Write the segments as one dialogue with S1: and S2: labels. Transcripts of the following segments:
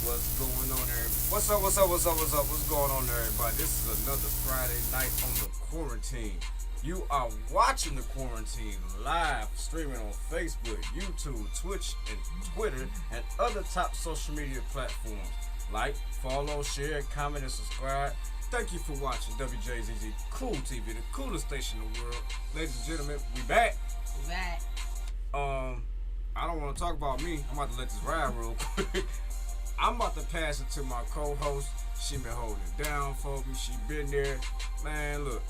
S1: What's going on, everybody? What's going on, everybody? This is another Friday night on the quarantine. You are watching the quarantine live streaming on Facebook, YouTube, Twitch, and Twitter, and other top social media platforms. Like, follow, share, comment, and subscribe. Thank you for watching WJZZ Cool TV, the coolest station in the world. Ladies and gentlemen, we back.
S2: We back.
S1: I don't want to talk about me. I'm about to let this ride real quick. I'm about to pass it to my co-host. She been holding it down for me. She been there. Man, look.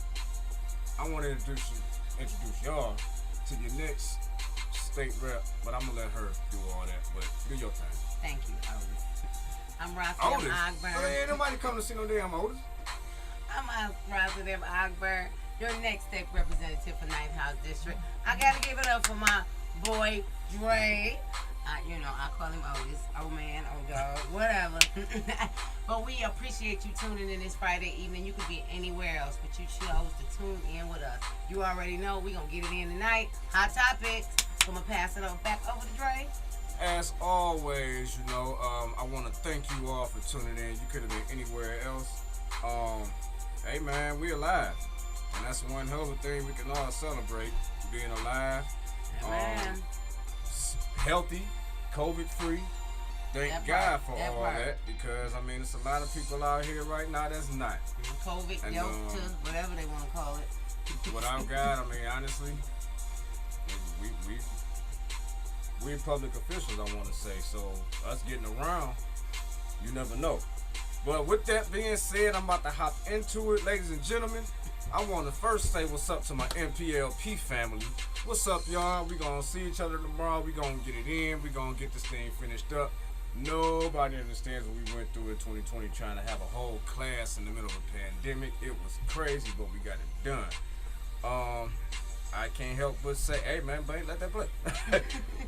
S1: I want to introduce y'all to your next state rep, but I'm gonna let her do all that. But do your thing.
S2: Thank you, Otis. I'm Rosalem Ogburn.
S1: Well, ain't nobody come to see no damn Otis.
S2: I'm Rosalem Ogburn, your next state representative for 9th House District. I gotta give it up for my boy Dre. I call him Otis, old man, old dog, whatever. But we appreciate you tuning in this Friday evening. You could be anywhere else, but you chose to tune in with us. You already know we gonna get it in tonight. Hot topics. So I'm gonna pass it back over to Dre.
S1: As always, I want to thank you all for tuning in. You could have been anywhere else. Hey man, we alive, and that's one hell of a thing we can all celebrate, being alive. Healthy, COVID-free. Thank God for all that, because it's a lot of people out here right now that's not.
S2: COVID, and, Delta, whatever they want to call it.
S1: Without God, honestly, we public officials, I want to say. So us getting around, you never know. But with that being said, I'm about to hop into it, ladies and gentlemen. I want to first say what's up to my MPLP family. What's up, y'all? We gonna see each other tomorrow. We gonna get it in. We gonna get this thing finished up. Nobody understands what we went through in 2020 trying to have a whole class in the middle of a pandemic. It was crazy, but we got it done. I can't help but say, hey man, buddy, let that play.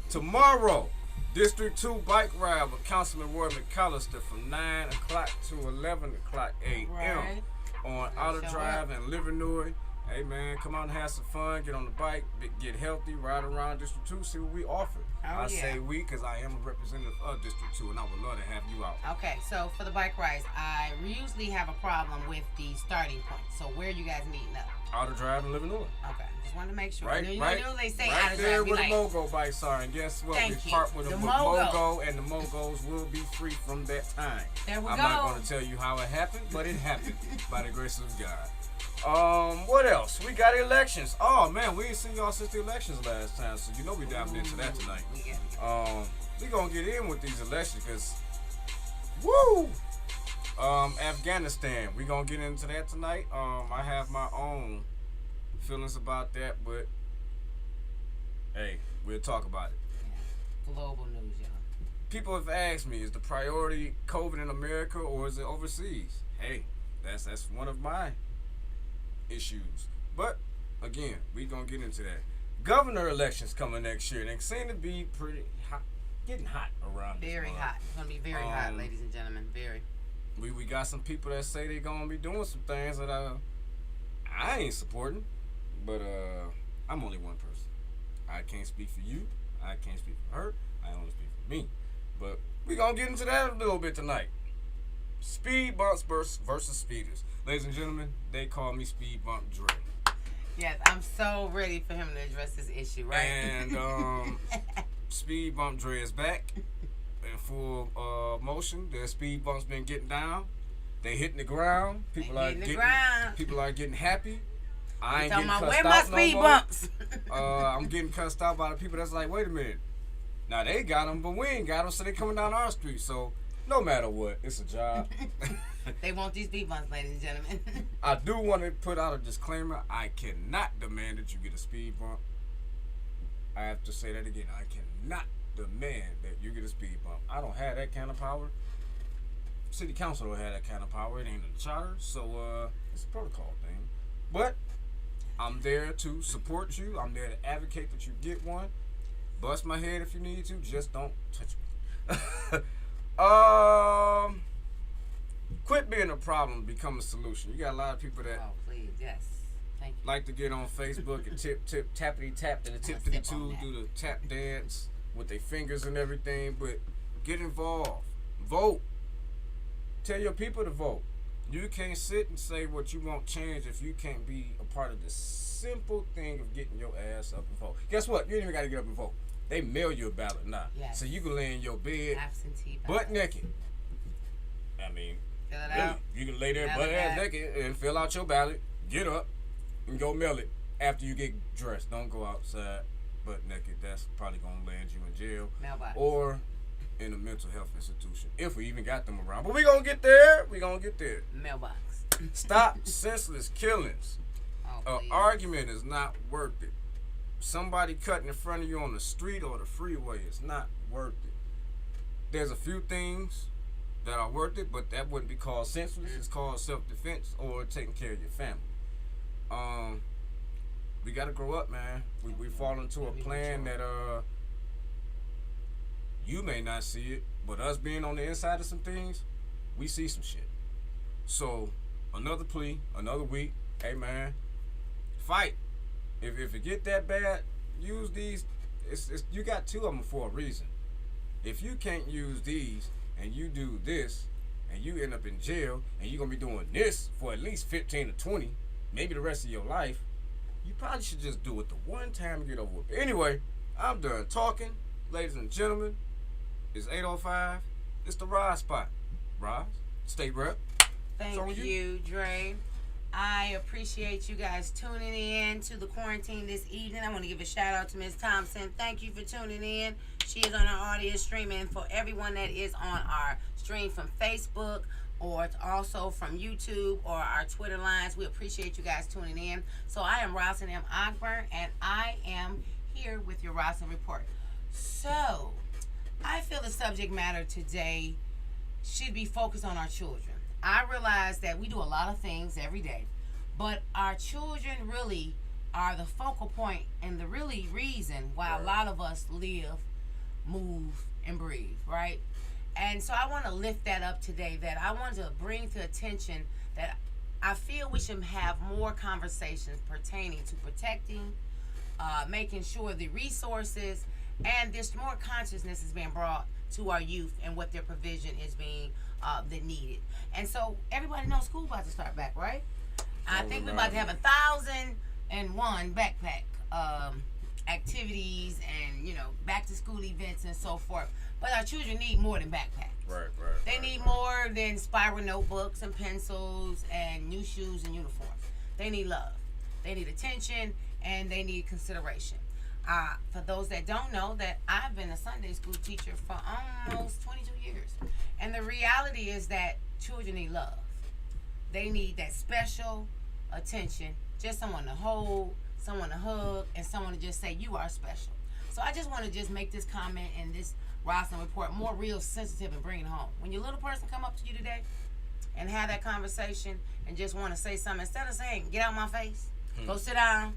S1: Tomorrow, District 2 bike ride with Councilman Roy McAllister from 9 o'clock to 11 o'clock a.m.
S2: Right.
S1: On Outer Drive in Livernois. Hey man, come out and have some fun, get on the bike, get healthy, ride around District 2, see what we offer. I say we because I am a representative of District 2 and I would love to have you out.
S2: Okay, so for the bike rides, I usually have a problem with the starting point. So where are you guys meeting up?
S1: Outer Drive in Livernois.
S2: Okay, just wanted to make sure.
S1: Right,
S2: you
S1: right,
S2: know they say
S1: right
S2: Outer
S1: there
S2: Drive,
S1: where the Mogo bikes are, and guess what?
S2: Thank
S1: We
S2: you.
S1: part with
S2: The
S1: a
S2: Mogo.
S1: Mogo, and the Mogos will be free from that time.
S2: There we
S1: I'm
S2: go.
S1: not going to tell you how it happened, but it happened by the grace of God. What else? We got elections. Oh man, we ain't seen y'all since the elections last time, so you know we diving into that tonight. We gonna get in with these elections because, woo! Afghanistan, we gonna get into that tonight. I have my own feelings about that, but hey, we'll talk about it.
S2: Yeah. Global news, y'all.
S1: People have asked me, is the priority COVID in America or is it overseas? Hey, that's one of my issues. But again, we gonna get into that. Governor elections coming next year. They seem to be pretty hot, getting hot around.
S2: Very hot. It's gonna be very hot, ladies and gentlemen. Very.
S1: We got some people that say they're gonna be doing some things that I ain't supporting. But I'm only one person. I can't speak for you. I can't speak for her. I only speak for me. But we gonna get into that a little bit tonight. Speed bumps versus speeders. Ladies and gentlemen, they call me Speed Bump Dre.
S2: Yes, I'm so ready for him to address this issue, right?
S1: And Speed Bump Dre is back in full motion. The speed bumps been getting down. They hitting the ground. People are getting happy. I ain't getting cussed out no more. Where my speed bumps? I'm getting cussed out by the people that's like, wait a minute. Now they got them, but we ain't got them, so they coming down our street. So no matter what, it's a job.
S2: They want these speed bumps, ladies and gentlemen.
S1: I do want to put out a disclaimer. I cannot demand that you get a speed bump. I have to say that again. I cannot demand that you get a speed bump. I don't have that kind of power. City council don't have that kind of power. It ain't in the charter, so it's a protocol thing. But I'm there to support you. I'm there to advocate that you get one. Bust my head if you need to. Just don't touch me. Quit being a problem, become a solution. You got a lot of people that
S2: please, yes. Thank you.
S1: Like to get on Facebook and tappity tap to the tippity two, do the tap dance with their fingers and everything, but get involved. Vote. Tell your people to vote. You can't sit and say what you want change if you can't be a part of the simple thing of getting your ass up and vote. Guess what? You ain't even got to get up and vote. They mail you a ballot now.
S2: Yes.
S1: So you can lay in your bed
S2: Absentee
S1: butt
S2: ballot.
S1: naked. I mean,
S2: Fill it
S1: really,
S2: out.
S1: you can lay there
S2: Mail
S1: butt
S2: it
S1: ass
S2: back.
S1: naked and fill out your ballot, get up, and go mail it after you get dressed. Don't go outside butt naked. That's probably going to land you in jail.
S2: Mailbox.
S1: Or in a mental health institution. If we even got them around. But we going to get there. We going to get there.
S2: Mailbox.
S1: Stop senseless killings.
S2: Oh,
S1: An
S2: please.
S1: argument is not worth it. Somebody cutting in front of you on the street or the freeway is not worth it. There's a few things that are worth it, but that wouldn't be called senseless. It's called self-defense or taking care of your family. We gotta grow up, man. We fall into a plan that you may not see it, but us being on the inside of some things, we see some shit. So another plea, another week. Hey man, fight. If it get that bad, use these. It's you got two of them for a reason. If you can't use these and you do this and you end up in jail and you're gonna be doing this for at least 15 to 20, maybe the rest of your life, you probably should just do it the one time and get over with. Anyway, I'm done talking. Ladies and gentlemen, it's 8:05. It's the Roz Spot. Roz, state rep.
S2: Thank you, Dre. I appreciate you guys tuning in to the quarantine this evening. I want to give a shout out to Ms. Thompson. Thank you for tuning in. She is on our audience streaming. For everyone that is on our stream from Facebook or also from YouTube or our Twitter lines, we appreciate you guys tuning in. So I am Roslyn M. Ogburn, and I am here with your Roslyn Report. So I feel the subject matter today should be focused on our children. I realize that we do a lot of things every day, but our children really are the focal point and the really reason why a lot of us live, move, and breathe, right? And so I want to lift that up today, that I want to bring to attention that I feel we should have more conversations pertaining to protecting, making sure the resources, and this more consciousness is being brought to our youth and what their provision is being that needed. And so everybody knows school about to start back, right? I think we're about to have 1,001 backpack activities and back to school events and so forth. But our children need more than backpacks.
S1: Right.
S2: They need more than spiral notebooks and pencils and new shoes and uniforms. They need love. They need attention, and they need consideration. For those that don't know, that I've been a Sunday school teacher for almost 22 years. And the reality is that children need love. They need that special attention, just someone to hold, someone to hug, and someone to just say, you are special. So I just want to just make this comment and this Roslyn Report more real sensitive and bring it home. When your little person come up to you today and have that conversation and just want to say something, instead of saying, get out my face, go sit down,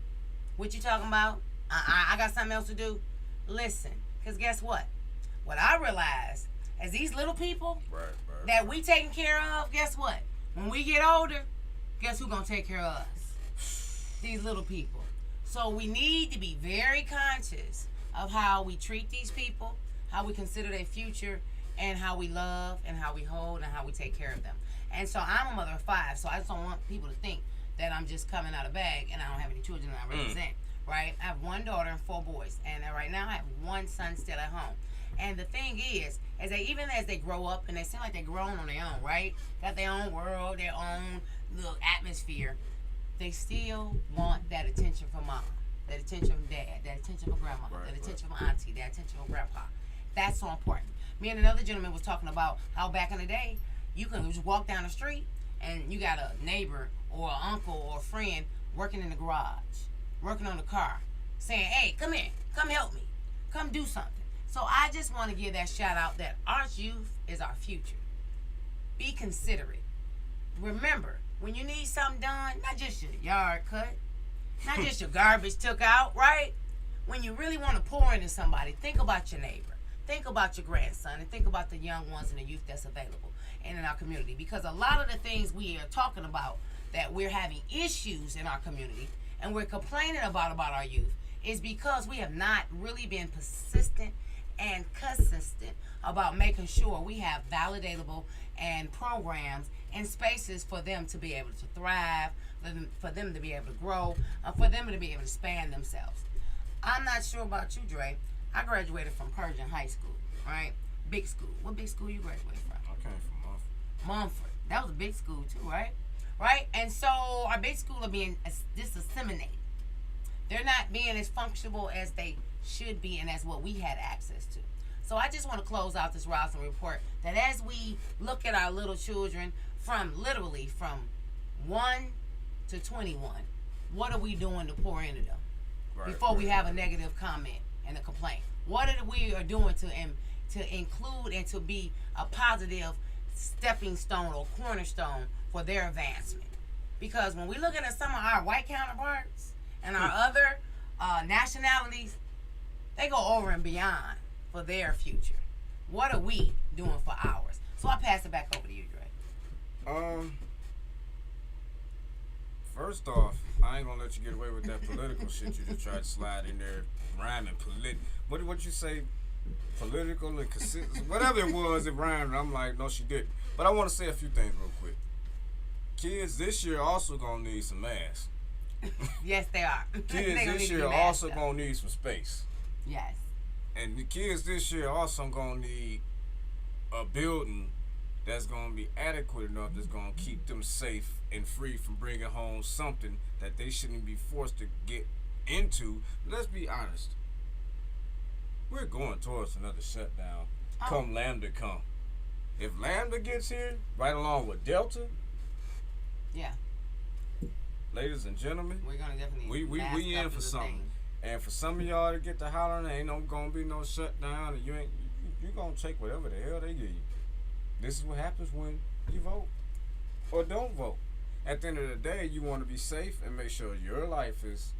S2: what you talking about? I got something else to do. Listen, because guess what? What I realized, as these little people that we taking care of, guess what? When we get older, guess who gonna take care of us? These little people. So we need to be very conscious of how we treat these people, how we consider their future, and how we love and how we hold and how we take care of them. And so I'm a mother of 5, so I just don't want people to think that I'm just coming out of bag and I don't have any children that I represent. Right? I have 1 daughter and 4 boys, and right now I have 1 son still at home. And the thing is even as they grow up and they seem like they're grown on their own, right? Got their own world, their own little atmosphere. They still want that attention from mom, that attention from dad, that attention from grandma, that attention from auntie, that attention from grandpa. That's so important. Me and another gentleman was talking about how back in the day you can just walk down the street and you got a neighbor or an uncle or a friend working in the garage, working on the car, saying, hey, come here, come help me, come do something. So I just want to give that shout out that our youth is our future. Be considerate. Remember, when you need something done, not just your yard cut, not just your garbage took out, right? When you really want to pour into somebody, think about your neighbor. Think about your grandson and think about the young ones and the youth that's available and in our community. Because a lot of the things we are talking about that we're having issues in our community and we're complaining about our youth is because we have not really been persistent and consistent about making sure we have validatable and programs and spaces for them to be able to thrive, for them to be able to grow, for them to be able to expand themselves. I'm not sure about you, Dre. I graduated from Persian High School, right? Big school. What big school you graduated from?
S1: I came from Mumford.
S2: Mumford. That was a big school too, right? Right? And so our big school are being disseminated. They're not being as functional as they should be and as what we had access to. So I just want to close out this Roslyn report that as we look at our little children from 1 to 21, what are we doing to pour into them before we have a negative comment and a complaint? What are we are doing to include and to be a positive stepping stone or cornerstone for their advancement? Because when we look at some of our white counterparts and our other nationalities, they go over and beyond for their future. What are we doing for ours? So I pass it back over to you, Dre.
S1: First off, I ain't gonna let you get away with that political shit you just tried to slide in there, rhyming what you say, political and consistent, whatever it was, it rhymed. I'm like, no, she didn't. But I want to say a few things real quick. Kids this year also gonna need some masks.
S2: Yes, they are.
S1: Kids this year also gonna need some space.
S2: Yes.
S1: And the kids this year also gonna need a building that's gonna be adequate enough that's gonna keep them safe and free from bringing home something that they shouldn't be forced to get into. Let's be honest. We're going towards another shutdown. Come Lambda come. If Lambda gets here, right along with Delta,
S2: yeah.
S1: Ladies and gentlemen,
S2: we're gonna definitely
S1: we in for something. And for some of y'all to get the hollering, there ain't gonna be no shutdown, and you gonna take whatever the hell they give you. This is what happens when you vote or don't vote. At the end of the day, you want to be safe and make sure your life is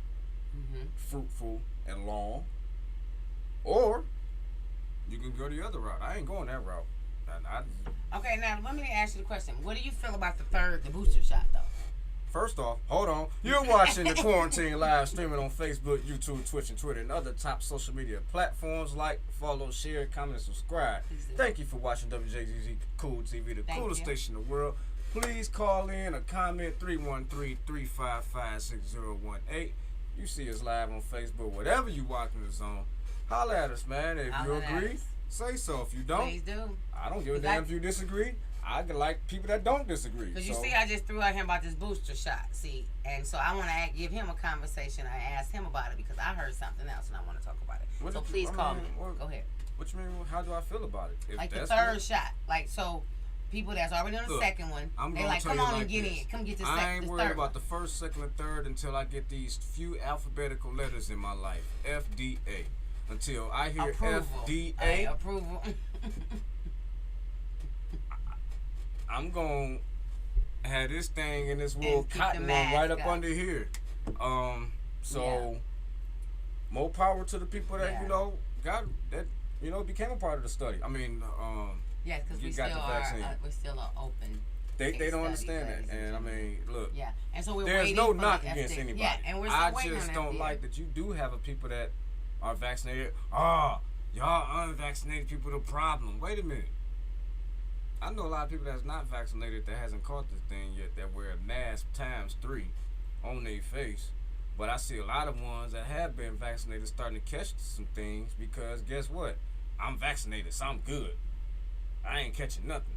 S1: fruitful and long. Or you can go the other route. I ain't going that route.
S2: Okay, now let me ask you the question. What do you feel about the booster shot, though?
S1: First off, hold on. You're watching the Quarantine Live streaming on Facebook, YouTube, Twitch, and Twitter, and other top social media platforms. Like, follow, share, comment, and subscribe. Thank you for watching WJZZ Cool TV, the coolest station in the world. Please call in or comment 313-355-6018. You see us live on Facebook, whatever you watching us on. Holler at us, man. If you agree, say so. If you don't,
S2: please do.
S1: I don't give a damn if you disagree. I like people that don't disagree.
S2: Because you see, I just threw at him about this booster shot. See, and so I want to give him a conversation. I asked him about it because I heard something else and I want to talk about it. So please call me. Go ahead.
S1: What you mean? How do I feel about it?
S2: Like the third shot. Like, so people that's already on the second one, they like, come on and get in. Come get the second.
S1: I ain't worried about the first, second, and third until I get these few alphabetical letters in my life. FDA. Until I hear
S2: approval.
S1: FDA.
S2: Approval.
S1: I'm going to have this thing in this little cotton one right up under here. More power to the people that, got that, became a part of the study. I mean,
S2: yeah, because we're still open.
S1: They don't understand that. And I mean, look.
S2: Yeah. And so
S1: there's no knock against anybody.
S2: Yeah, and we're still waiting on
S1: I just don't like that you do have a people that are vaccinated. Y'all unvaccinated people the problem. Wait a minute. I know a lot of people that's not vaccinated that hasn't caught this thing yet that wear a mask ×3 on their face. But I see a lot of ones that have been vaccinated starting to catch some things because guess what? I'm vaccinated, so I'm good. I ain't catching nothing.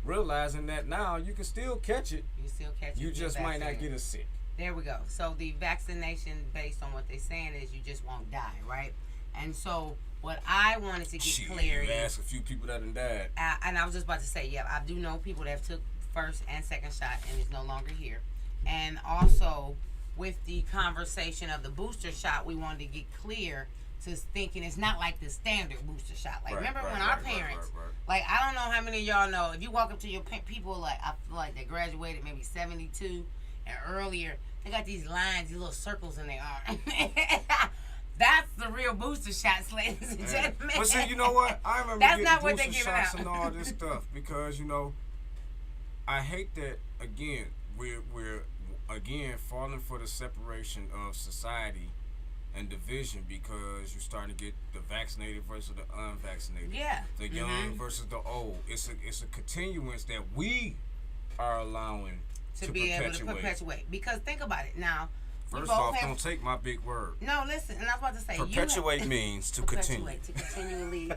S1: Realizing that now you can still catch it.
S2: You still catch it.
S1: You just might not get as sick.
S2: There we go. So the vaccination, based on what they're saying, is you just won't die, right? And so what I wanted to get clarity.
S1: You asked a few people that done died.
S2: And I was just about to say, I do know people that have took first and second shot and is no longer here. And also with the conversation of the booster shot, we wanted to get clear to thinking it's not like the standard booster shot. Like remember when our parents, like I don't know how many of y'all know, if you walk up to your people, like I feel like they graduated maybe 72 and earlier, they got these lines, these little circles in their arm. That's the real booster shots, ladies and gentlemen.
S1: But see, you know what? I remember
S2: that's
S1: getting
S2: not what
S1: booster
S2: they're
S1: shots
S2: out.
S1: And all this stuff because, I hate that, again, we're falling for the separation of society and division because you're starting to get the vaccinated versus the unvaccinated.
S2: Yeah.
S1: The young versus the old. It's a continuance that we are allowing
S2: to be able to perpetuate. Because think about it now.
S1: First off, don't take my big word.
S2: No, listen, and I was about to say
S1: perpetuate means to continue.
S2: To continually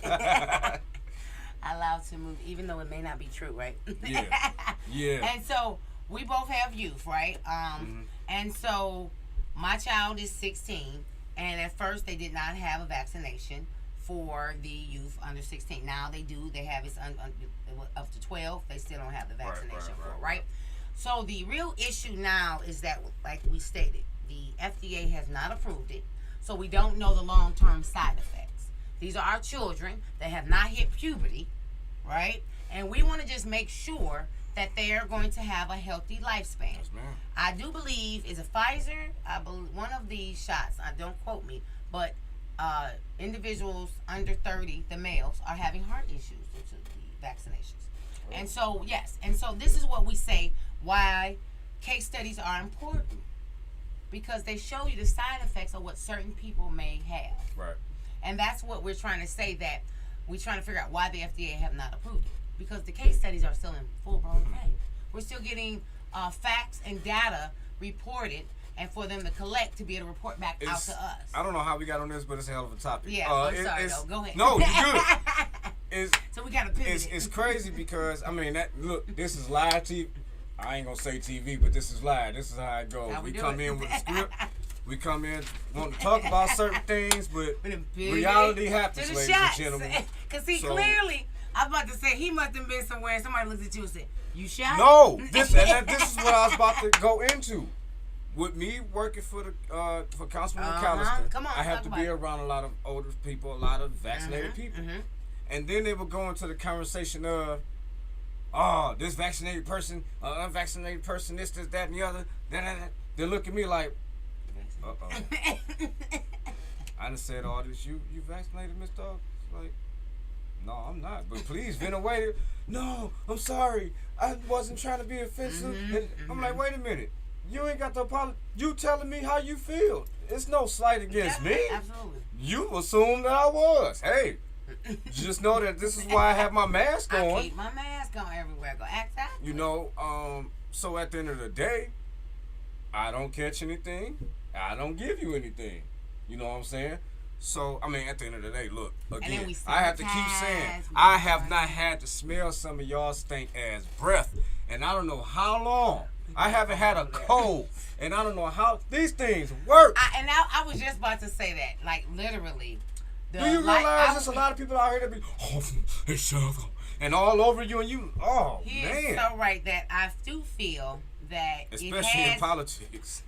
S2: allow to move, even though it may not be true, right?
S1: Yeah. Yeah.
S2: And so we both have youth, right? And so my child is 16, and at first they did not have a vaccination for the youth under 16. Now they do. They have it up to 12. They still don't have the vaccination right? So the real issue now is that, like we stated, the FDA has not approved it, so we don't know the long-term side effects. These are our children that have not hit puberty, right? And we want to just make sure that they are going to have a healthy lifespan.
S1: Yes, ma'am.
S2: I do believe, is it Pfizer? I believe one of these shots, don't quote me, but individuals under 30, the males, are having heart issues due to the vaccinations. Oh. And so, yes, and so this is what we say, why case studies are important. Because they show you the side effects of what certain people may have.
S1: Right.
S2: And that's what we're trying to say, that we're trying to figure out why the FDA have not approved it. Because the case studies are still in full-blown effect. We're still getting facts and data reported, and for them to collect to be able to report back out to us.
S1: I don't know how we got on this, but it's a hell of a topic.
S2: Yeah, I'm sorry, though. Go ahead.
S1: No, you're good.
S2: So we got to pivot.
S1: It's crazy because, I mean, look, this is live TV. I ain't gonna say TV, but this is live. This is how it goes. We come in with a script. We come in wanting to talk about certain things, but reality happens, ladies and gentlemen.
S2: Because clearly, I was about to say, he must have been somewhere and somebody looked at you and said, "You shot?"
S1: No, this is what I was about to go into. With me working for Councilman McAllister, I have to be around a lot of older people, a lot of vaccinated people, and then they were going to the conversation of, oh, this vaccinated person, unvaccinated person, this, that, and the other. They look at me like, uh-oh. I done said all this. You vaccinated, Miss Dog? Like, no, I'm not. But please, ventilate. No, I'm sorry. I wasn't trying to be offensive. I'm like, wait a minute. You ain't got to apologize. You telling me how you feel. It's no slight against me.
S2: Absolutely.
S1: You assumed that I was. Hey. Just know that this is why I have my mask on.
S2: I keep my mask on everywhere I go. Exactly.
S1: You know, so at the end of the day, I don't catch anything. I don't give you anything. You know what I'm saying? So, I mean, at the end of the day, look, again, I have to keep saying, I have not had to smell some of y'all stink ass breath. And I don't know how long. I haven't had a cold. And I don't know how these things work.
S2: I was just about to say that. Like, literally.
S1: Do you realize there's a lot of people out here that be, and all over you, and you, man.
S2: He is so right that I do feel that
S1: especially in politics.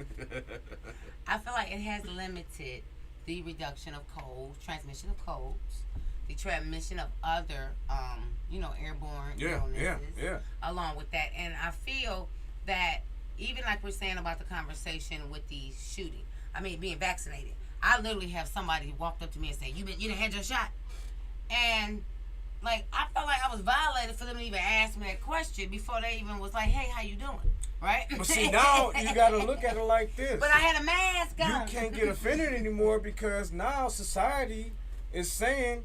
S2: I feel like it has limited the reduction of colds, transmission of colds, the transmission of other, airborne illnesses, along with that. And I feel that even like we're saying about the conversation with the shooting, being vaccinated, I literally have somebody who walked up to me and said, you done had your shot? And, like, I felt like I was violated for them to even ask me that question before they even was like, hey, how you doing? Right?
S1: But see, now you got to look at it like this.
S2: But I had a mask on.
S1: You can't get offended anymore because now society is saying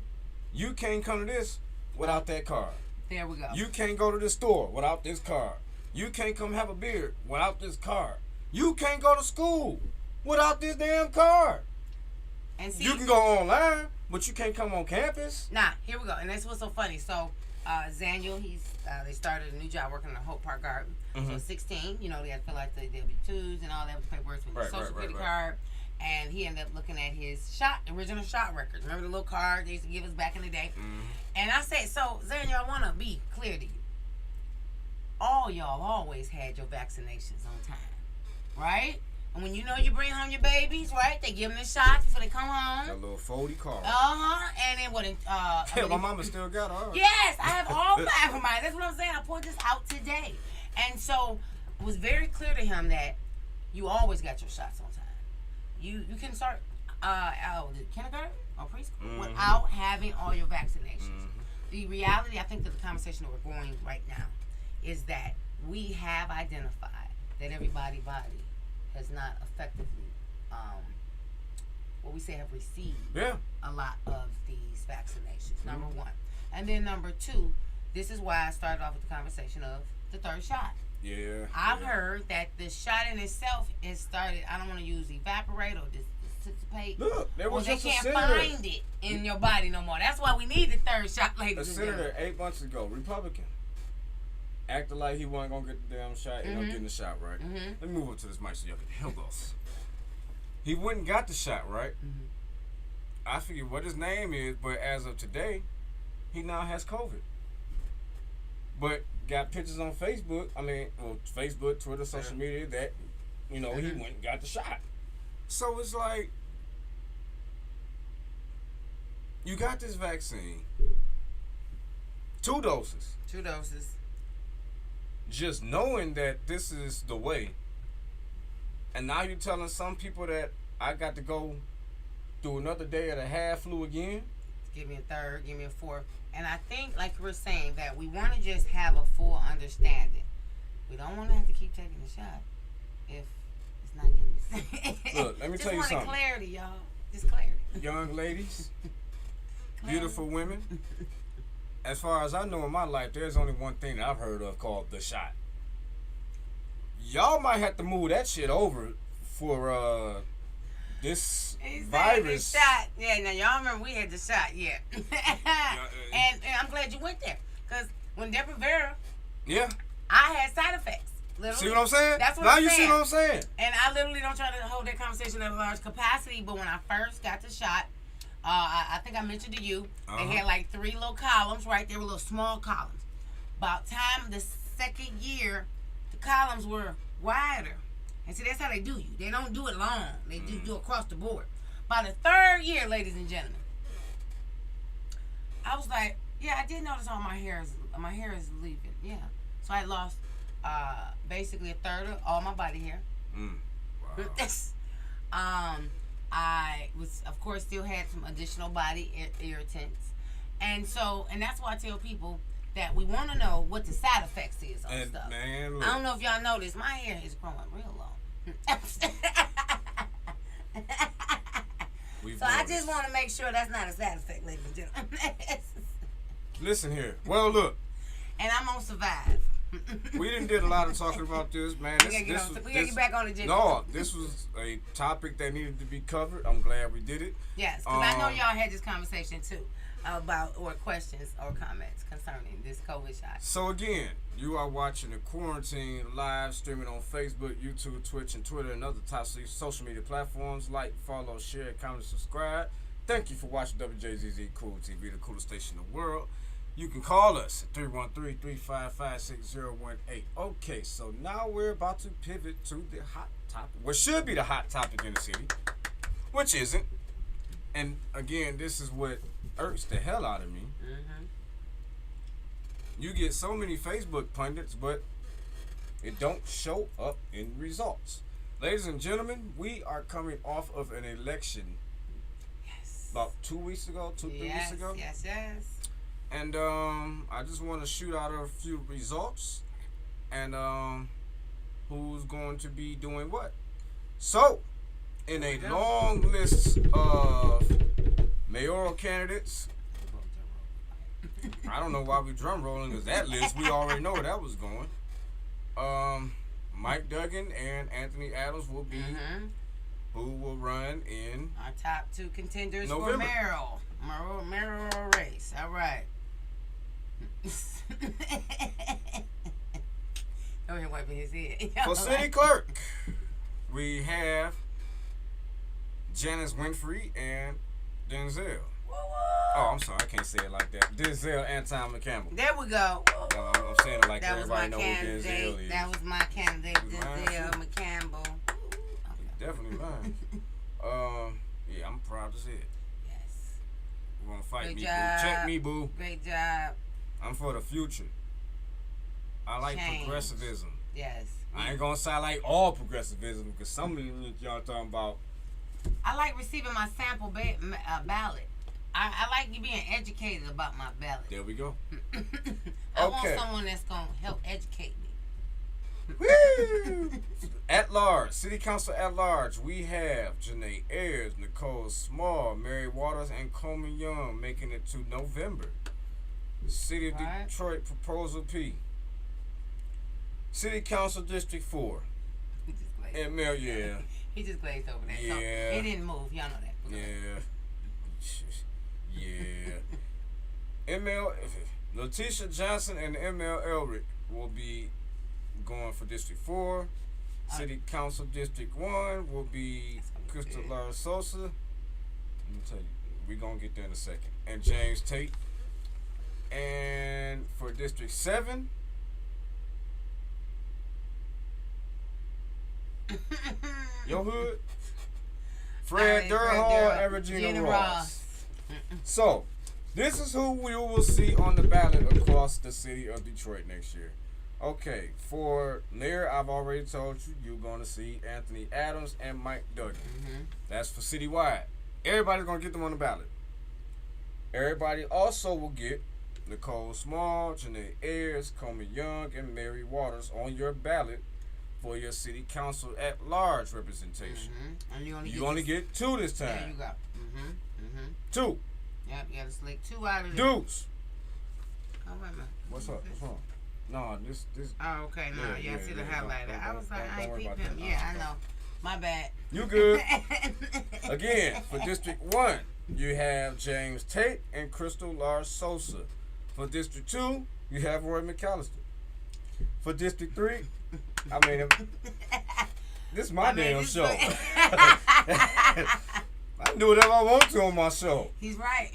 S1: you can't come to this without that card.
S2: There we go.
S1: You can't go to the store without this card. You can't come have a beer without this card. You can't go to school without this damn card.
S2: And see,
S1: you can go online, but you can't come on campus.
S2: Nah, here we go. And that's what's so funny. So, Zaniel, they started a new job working in the Hope Park Garden. So, 16, they had to fill out the W-2s and all that paperwork with the Social Security card. And he ended up looking at his original shot records. Remember the little card they used to give us back in the day? And I said, so, Zaniel, I want to be clear to you. All y'all always had your vaccinations on time, right? And when you bring home your babies, right? They give them the shots before they come home.
S1: That little 40 card.
S2: And then
S1: my mama still got her.
S2: Yes, I have all 5 of mine. That's what I'm saying. I pulled this out today. And so it was very clear to him that you always got your shots on time. You can start kindergarten or preschool without having all your vaccinations. The reality, I think that the conversation that we're going right now is that we have identified that everybody's body has not effectively what we say have received
S1: Yeah.
S2: a lot of these vaccinations. Number one. And then number two, this is why I started off with the conversation of the third shot.
S1: Yeah.
S2: I've heard that the shot in itself is started, I don't want to use evaporate or dissipate.
S1: Look, there was
S2: they
S1: just a
S2: can't
S1: senator.
S2: find it in your body no more. That's why we need the third shot,
S1: A
S2: ladies and
S1: senator
S2: gentlemen.
S1: 8 months ago, Republican, acted like he wasn't gonna get the damn shot. Ended up getting the shot, right? Let me move up to this mic so y'all can help us. He went and got the shot, right? I forget what his name is, but as of today, he now has COVID. But got pictures on Facebook. I mean, well, Facebook, Twitter, social media that, he went and got the shot. So it's like, you got this vaccine, 2 doses.
S2: 2 doses.
S1: Just knowing that this is the way, and now you're telling some people that I got to go through another day of the half flu again.
S2: Give me a third, give me a fourth. And I think, like you were saying, that we want to just have a full understanding. We don't want to have to keep taking the shot if it's not getting the same.
S1: Look, let me tell you
S2: Just
S1: something.
S2: want clarity, y'all. Just clarity.
S1: Young ladies, beautiful women. As far as I know in my life, there's only one thing that I've heard of called the shot. Y'all might have to move that shit over for this virus.
S2: The shot. Yeah, now y'all remember we had the shot, yeah. and I'm glad you went there. Because when Depo-Provera,
S1: Yeah.
S2: I had side effects. Literally.
S1: See what I'm saying?
S2: That's what
S1: now
S2: I'm
S1: you
S2: saying.
S1: see what I'm saying?
S2: And I literally don't try to hold that conversation at a large capacity, but when I first got the shot, I think I mentioned to you, they had like 3 little columns, right? They were little small columns. About time the second year, the columns were wider. And see, that's how they do you. They don't do it long. They do across the board. By the 3rd year, ladies and gentlemen, I was like, yeah, I did notice all my hair is leaving. Yeah. So I lost basically a third of all my body hair.
S1: Wow.
S2: I was, of course, still had some additional body irritants. And that's why I tell people that we want to know what the side effects is on stuff.
S1: Man,
S2: I don't know if y'all noticed, my hair is growing real long. So I just want to make sure that's not a side effect, ladies and gentlemen.
S1: Listen here. Well, look.
S2: And I'm going to survive.
S1: We done did a lot of talking about this, man.
S2: We got to get back on the agenda.
S1: No, this was a topic that needed to be covered. I'm glad we did it.
S2: Yes, because I know y'all had this conversation too about, or questions or comments concerning this COVID shot.
S1: So again, you are watching the Quarantine live streaming on Facebook, YouTube, Twitch, and Twitter, and other top social media platforms. Like, follow, share, comment, subscribe. Thank you for watching WJZZ Cool TV, the coolest station in the world. You can call us at 313-355-6018. Okay, so now we're about to pivot to the hot topic. What should be the hot topic in the city, which isn't. And again, this is what irks the hell out of me. You get so many Facebook pundits, but it don't show up in results. Ladies and gentlemen, we are coming off of an election about 2 weeks ago, 3 weeks ago.
S2: Yes.
S1: And I just want to shoot out a few results and who's going to be doing what. So, in a long list of mayoral candidates, I don't know why we drum rolling, because that list, we already know where that was going. Mike Duggan and Anthony Adams will be who will run in
S2: our top 2 contenders
S1: November.
S2: for mayoral race. All right. Over here wiping his head.
S1: For city clerk, we have Janice Winfrey and Denzel. Oh, I'm sorry, I can't say it like that. Denzel and Tom McCampbell.
S2: There we go.
S1: I'm saying it like that. Everybody know who Denzel is.
S2: That was my candidate, Denzel McCampbell.
S1: Definitely mine. Yeah, I'm proud to say it.
S2: Yes.
S1: We're gonna fight
S2: Good
S1: me,
S2: job.
S1: boo. Check me, boo.
S2: Great job.
S1: I'm for the future. I like
S2: Change.
S1: progressivism.
S2: Yes.
S1: I ain't gonna sound like all progressivism, because some of them y'all talking about.
S2: I like receiving my sample ballot. I like you being educated about my ballot.
S1: There we go.
S2: I want someone that's going to help educate me.
S1: Woo! At large, City Council at large, we have Janae Ayers, Nicole Small, Mary Waters, and Coleman Young making it to November. City of Detroit Proposal P. City Council District 4. Yeah.
S2: He just glazed over that.
S1: Yeah.
S2: So it didn't move. Y'all know that.
S1: Yeah. ML Letitia Johnson and ML Elric will be going for District 4. City Council District 1 will be Crystal Lara Sosa. Let me tell you, we're going to get there in a second. And James Tate. And for District 7, your hood, Fred Durhall and Regina Ross. So, this is who we will see on the ballot across the city of Detroit next year. Okay, for Lear, I've already told you, you're going to see Anthony Adams and Mike Duggan. That's for citywide. Everybody's going to get them on the ballot. Everybody also will get Nicole Small, Janae Ayers, Coleman Young, and Mary Waters on your ballot for your city council at large representation.
S2: And you
S1: only get 2 this time.
S2: There you go.
S1: 2.
S2: Yep, you got to select 2 out of the
S1: Dudes.
S2: Oh, wait a minute.
S1: What's up? What's wrong? No, this.
S2: Oh, okay. No, yeah, I see the highlighter. I was like, I ain't peep him. Yeah, I know. My bad.
S1: You good. Again, for District 1, you have James Tate and Crystal Lara Sosa. For District 2, you have Roy McAllister. For District 3, I mean, this is my damn show. I do whatever I want to on my show.
S2: He's right.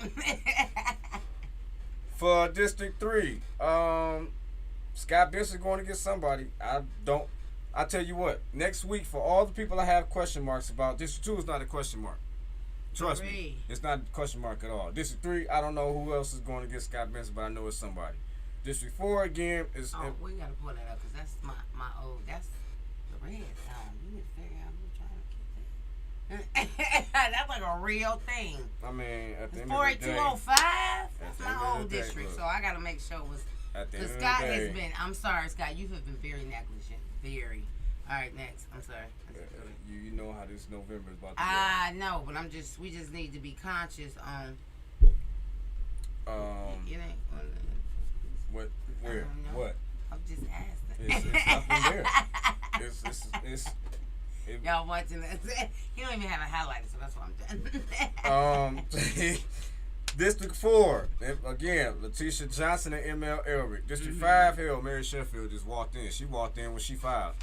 S1: For District 3, Scott Bishop is going to get somebody. I tell you what, next week, for all the people I have question marks about, District 2 is not a question mark. Trust me, it's not a question mark at all. District 3, I don't know who else is going to get Scott Benson, but I know it's somebody. District 4, again, is...
S2: Oh, we got to pull that up, because that's my old... That's the red sound. You need to figure out who's trying to get that. That's like a real thing.
S1: I mean, at the end of the day...
S2: 48205? That's my old district, so I got to make sure it was... Because Scott has been... I'm sorry, Scott, you have been very negligent. Very. All right, next. I'm sorry.
S1: You know how this November is about to go.
S2: I know, but we just need to be conscious on... It ain't...
S1: What? Where? What?
S2: I'm just asking.
S1: It's nothing there. It's
S2: Y'all watching this? He don't even have a highlighter, so that's what I'm
S1: doing. District 4, again, Letitia Johnson and ML Elric. District 5, hell, Mary Sheffield just walked in. She walked in when she filed.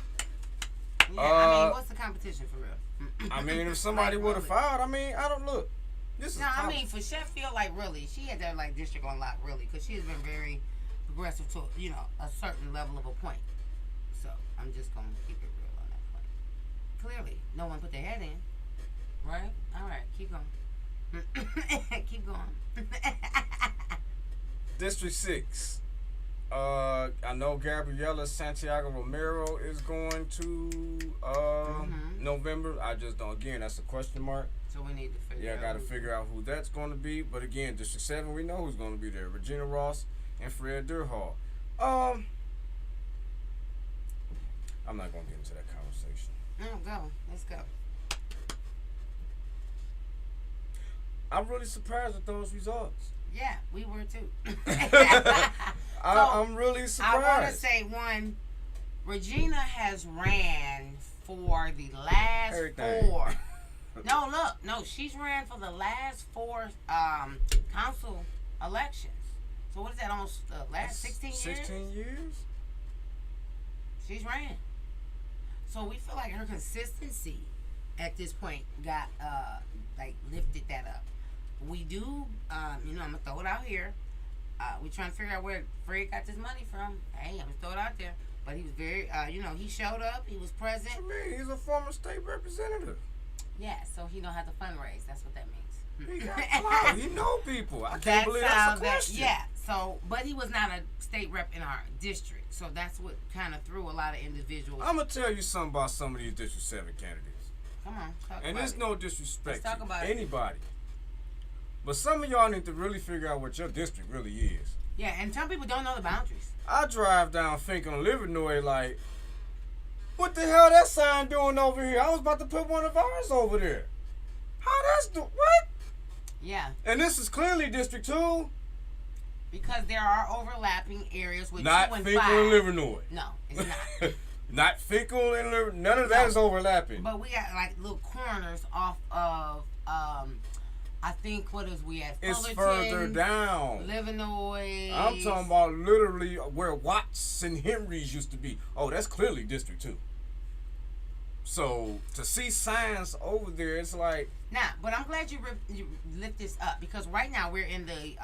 S2: Yeah, I mean, what's the competition for real?
S1: I mean, if somebody would have filed, I mean, I don't look.
S2: I mean, for Sheffield, like, really, she had that, like, district on lock, really, because she has been very progressive to, a certain level of a point. So, I'm just going to keep it real on that point. Clearly, no one put their head in, right? All right, keep going. Keep going.
S1: District 6. I know Gabriela Santiago Romero is going to November. I just don't. Again, that's a question mark.
S2: So we need to figure out.
S1: Yeah, I got to figure out who that's going to be. But again, District 7, we know who's going to be there. Regina Ross and Fred Durhall. I'm not going to get into that conversation.
S2: Go. Let's go.
S1: I'm really surprised with those results.
S2: Yeah, we were too.
S1: I'm really surprised.
S2: I want to say one. Regina has ran for the last 4. No, she's ran for the last 4 council elections. So what is that? Almost the last 16 years.
S1: 16 years.
S2: She's ran. So we feel like her consistency at this point got lifted that up. We do, I'm gonna throw it out here. We trying to figure out where Fred got this money from. Hey, I'm gonna throw it out there. But he was very, he showed up. He was present.
S1: What you mean? He's a former state representative.
S2: Yeah, so he know how to fundraise. That's what that means.
S1: He got clout. He know people. I can't believe that's a question.
S2: Yeah. So, but he was not a state rep in our district. So that's what kind of threw a lot of individuals.
S1: I'm gonna tell you something about some of these District 7 candidates.
S2: Come on, talk about it.
S1: And there's no disrespect
S2: to
S1: anybody. But some of y'all need to really figure out what your district really is.
S2: Yeah, and some people don't know the boundaries.
S1: I drive down Finkel and Livernois like, What the hell that sign doing over here? I was about to put one of ours over there. How that's what?
S2: Yeah.
S1: And this is clearly District 2.
S2: Because there are overlapping areas with
S1: Not
S2: 2 and
S1: Finkel
S2: 5.
S1: and Livernois.
S2: No, it's not.
S1: Not Finkel and Livernois. None of that is overlapping.
S2: But we got like little corners off of, I think, what is we at?
S1: It's
S2: Fullerton,
S1: further down.
S2: Livernois.
S1: I'm talking about literally where Watts and Henry's used to be. Oh, that's clearly District 2. So to see signs over there, it's like.
S2: Now, but I'm glad you lift this up because right now we're in the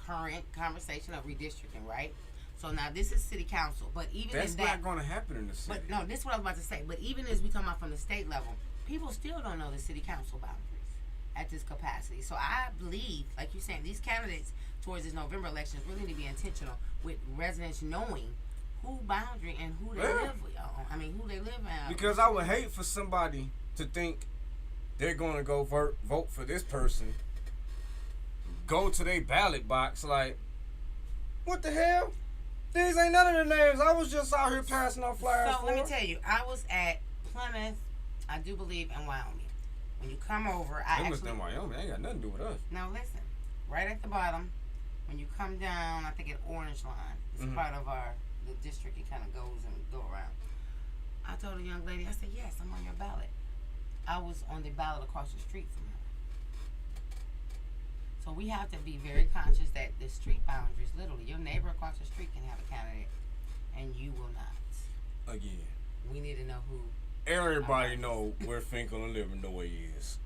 S2: current conversation of redistricting, right? So now this is city council, but even
S1: that's
S2: in that,
S1: not going to happen in the city.
S2: But no, this is what I was about to say. But even as we come out from the state level, people still don't know the city council boundaries at this capacity. So I believe, like you're saying, these candidates towards this November elections really need to be intentional with residents knowing who boundary and who they live with. I mean, who they live in.
S1: Because I would hate for somebody to think they're going to go vote for this person, go to their ballot box like, what the hell? These ain't none of the names. I was just out here passing out flyers.
S2: So let me tell you, I was at Plymouth, I do believe, in Wyoming. When you come over, I
S1: Plymouth in Wyoming, ain't got nothing to do with us.
S2: Now listen, right at the bottom, when you come down, I think at Orange Line, it's part of the district. It kind of goes and go around. I told a young lady, I said, yes, I'm on your ballot. I was on the ballot across the street from her. So we have to be very conscious that the street boundaries, literally, your neighbor across the street can have a candidate, and you will not.
S1: Again.
S2: We need to know who.
S1: Everybody know where Finkel and Livernois is.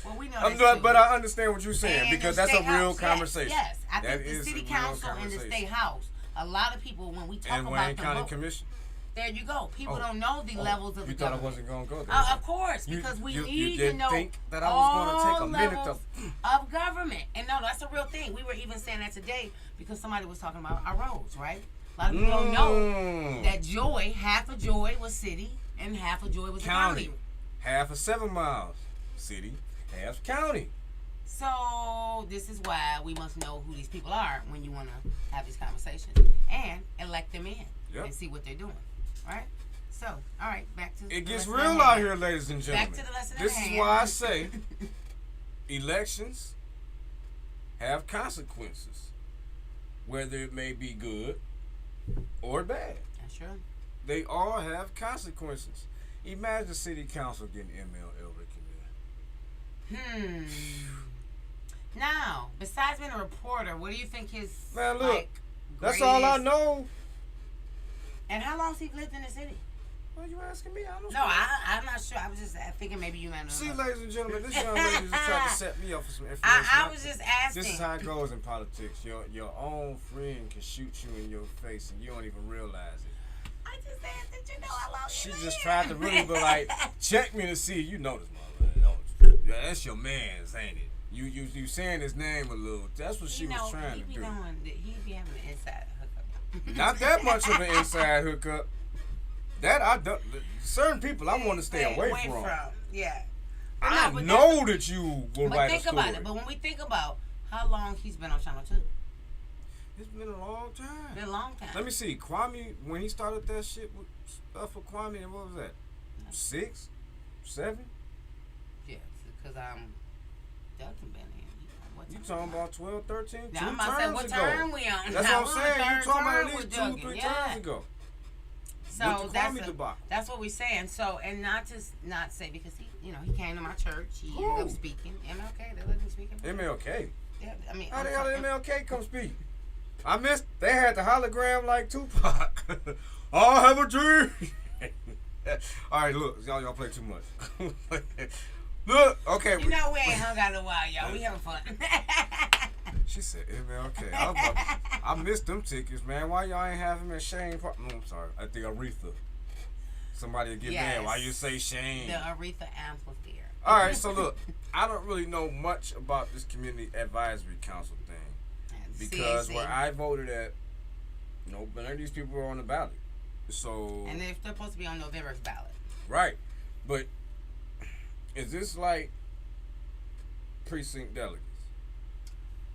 S2: Well, we know
S1: but I understand what you're saying,
S2: and
S1: because that's a real conversation.
S2: Yes, I think
S1: that
S2: the city council and the state house, a lot of people, when we talk
S1: and
S2: about
S1: Wayne
S2: the
S1: County
S2: vote,
S1: Commission.
S2: There you go. People don't know the levels of
S1: you
S2: the
S1: thought
S2: government.
S1: I wasn't going to go there.
S2: Of course, because we need
S1: you
S2: to know
S1: think that I was going to take a minute
S2: levels of government. And no, that's a real thing. We were even saying that today because somebody was talking about our roads, right? A lot of people don't know that Joy, half of Joy was city and half of Joy was county.
S1: Half of 7 miles city, half county.
S2: So this is why we must know who these people are when you want to have these conversations and elect them in and see what they're doing, right? So, all right, back to
S1: it gets real out here, ladies and gentlemen.
S2: Back to the lesson
S1: This
S2: at hand.
S1: is why I say elections have consequences, whether it may be good or bad.
S2: That's true.
S1: They all have consequences. Imagine the city council getting MLL recommended.
S2: Now, besides being a reporter, what do you think his
S1: Man, look, that's all I know.
S2: And how long has he lived in the city?
S1: Well, you asking me? I don't know.
S2: No, I'm not sure. I was just thinking maybe you might know.
S1: See, ladies and gentlemen, this young lady just tried to set me up for some information.
S2: I was just asking.
S1: This is how it goes in politics. Your own friend can shoot you in your face and you don't even realize it.
S2: I just asked that you know how long
S1: She
S2: you
S1: just
S2: live.
S1: tried to really be like, check me to see you know this motherfucker. Yeah, that's your man's, ain't it? You saying his name a little. That's what she was trying to do.
S2: He be having an inside hookup.
S1: Not that much of an inside hookup. That I don't. Certain people I want to stay away from.
S2: Yeah.
S1: I know that you will write a story.
S2: But think about it. But when we think about how long he's been on Channel 2.
S1: It's been a long time.
S2: Been a long time.
S1: Let me see. Kwame, when he started that shit with stuff for Kwame, what was that? 6? 7?
S2: Yeah, because Doug been in.
S1: You talking about 12, 13?
S2: Now,
S1: two
S2: I'm about to say, what
S1: ago.
S2: term we on?
S1: That's
S2: now,
S1: what I'm saying. You talking about at least 2,
S2: Duggan.
S1: 3 terms ago.
S2: So that's what we're saying. So, and not to not say, because he came to my church. He ended up speaking. MLK, they let him speak.
S1: MLK?
S2: Yeah, I mean.
S1: How the hell did MLK come speak? I missed. They had the hologram like Tupac. I have a dream. All right, look, y'all play too much. Look, okay.
S2: You know we ain't hung out in a while, y'all. We having fun.
S1: She said MLK. I missed them tickets, man. Why y'all ain't have him at Shane Park? No, I'm sorry. At the Aretha. Somebody will get mad. Why you say Shane?
S2: The Aretha Amphitheater.
S1: All right, so look, I don't really know much about this community advisory council thing. Because where I voted at, none of these people were on the ballot. So.
S2: And they're supposed to be on November's ballot.
S1: Right. But is this like precinct delegates?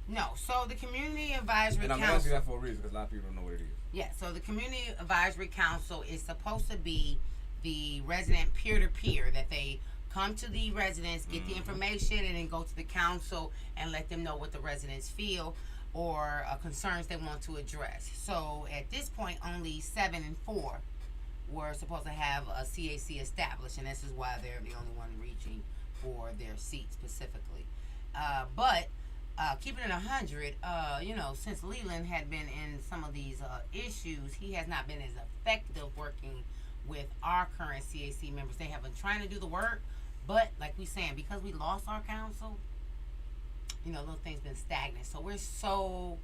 S2: No. So the Community Advisory
S1: And I'm
S2: Council.
S1: asking that for a reason because a lot of people don't know what it is.
S2: Yeah. So the Community Advisory Council is supposed to be the resident peer-to-peer that they come to the residents, get the information, and then go to the council and let them know what the residents feel or concerns they want to address. So at this point, only 7 and 4 were supposed to have a CAC established, and this is why they're the only one reaching for their seat specifically. But keeping it 100, since Leland had been in some of these issues, he has not been as effective working with our current CAC members. They have been trying to do the work, but like we saying, because we lost our council, little things been stagnant. So we're so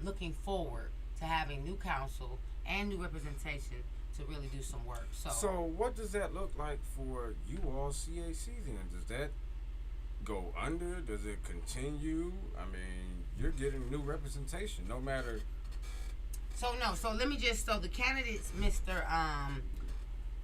S2: looking forward to having new council and new representation to really do some work. So
S1: what does that look like for you all CAC then? Does that go under? Does it continue? I mean, you're getting new representation no matter.
S2: So let me so the candidates, Mr.